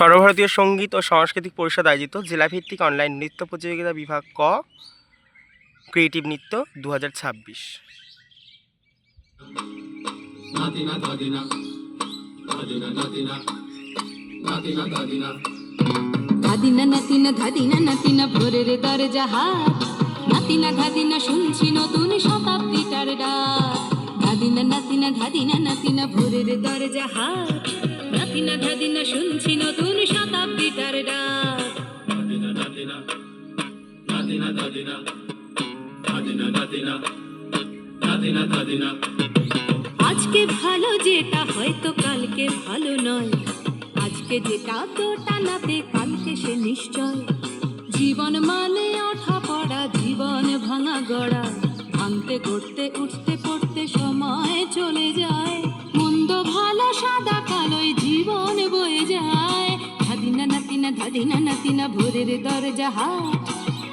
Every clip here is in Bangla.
সর্বভারতীয় সঙ্গীত ও সাংস্কৃতিক পরিষদ আয়োজিত জেলাভিত্তিক অনলাইন নৃত্য প্রতিযোগিতা বিভাগ ক ক্রিয়েটিভ নৃত্য 2026। ধাদিনা নাতিনা ধাদিনা নাতিনা ভোরের দরজা হাত, নাতিনা ধাদিনা শুনছি নতুন শতাব্দীটার ডাক। ধাদিনা নাতিনা ধাদিনা নাতিনা ভোরের দরজা হাত, নাতিনা ধাদিনা শুনছি নতুন শতাব্দীটার ডাক। নাতিনা নাতিনা নাতিনা নাতিনা নাতিনা নাতিনা নাতিনা নাতিনা। আজকে ভালো যেটা হয়তো কালকে ভালো নয়, আজকে যেটা তো টানাতে কালকে সে নিশ্চয়। জীবন মানে ওঠা পড়া, জীবন ভাঙা গড়া, ভাঙতে করতে উঠতে পড়তে সময় চলে যায়। মন্দ ভালো সাদা কালোই জীবন বয়ে যায়। ধাদিনা নাতিনা ধাদিনা নাতিনা ভোরের দরজা হাট,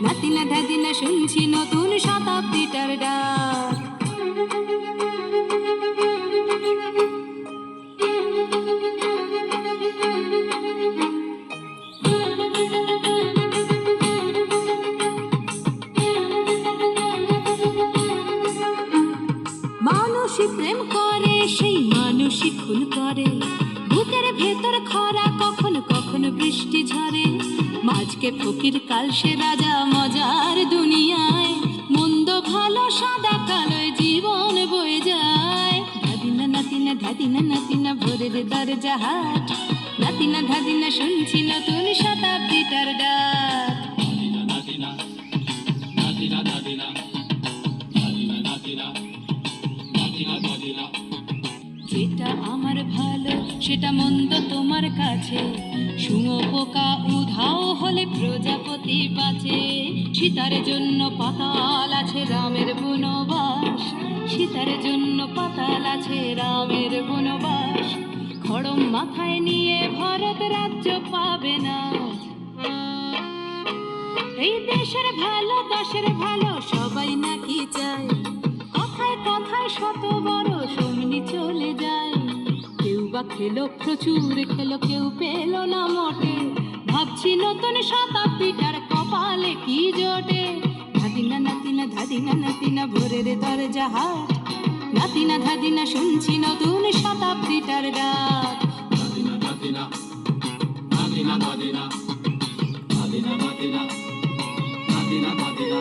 নাতিনা ধাদিনা শুনছি নতুন শতাব্দীটার ডাক। মানুষই প্রেম করে, সেই মানুষই খুন করে, বুকের ভেতর খরা কখনো কখনো বৃষ্টি ঝরে। মাঝকে ফকির কাল সে রাজা মজার দুনিয়ায়, মন্দ ভালো সাদা কালোয় জীবন বয়ে যায়। ধাদিনা নাতিনা ধাদিনা নাতিনা ভোরের দরজা হাট, নাতিনা ধাদিনা শুনছি নতুন শতাব্দীটার ডাক। নাতিনা নাতিনা নাতিনা নাতিনা নাতিনা নাতিনা নাতিনা নাতিনা। যেটা আমার ভালো সেটা মন্দ তোমার কাছে, শুঁয়োপোকা উধাও হলে প্রজাপতি বাঁচে। সীতার জন্য পাতাল আছে রামের বনবাস, সীতার জন্য পাতাল আছে রামের বনবাস। খড়ম মাথায় নিয়ে ভারত রাজ্য পাবে না। এই দেশের ভালো দশের ভালো সবাই নাকি চায়, কথায় কথায় শত বড় সমনি চলে যায়। কেউ বা খেলো প্রচুর খেলো, কেউ পেল না মোটে, ভাবছি নতুন শতাব্দীটার কপালে কি জোটে। ধাদিনা নাতিনা ধাদিনা নাতিনা ভোরের দরজা হাট, নাতিনা ধাদিনা শুনছি নতুন শতাব্দীটার ডাক। নাতিনা নাতিনা নাতিনা নাতিনা নাতিনা নাতিনা নাতিনা নাতিনা।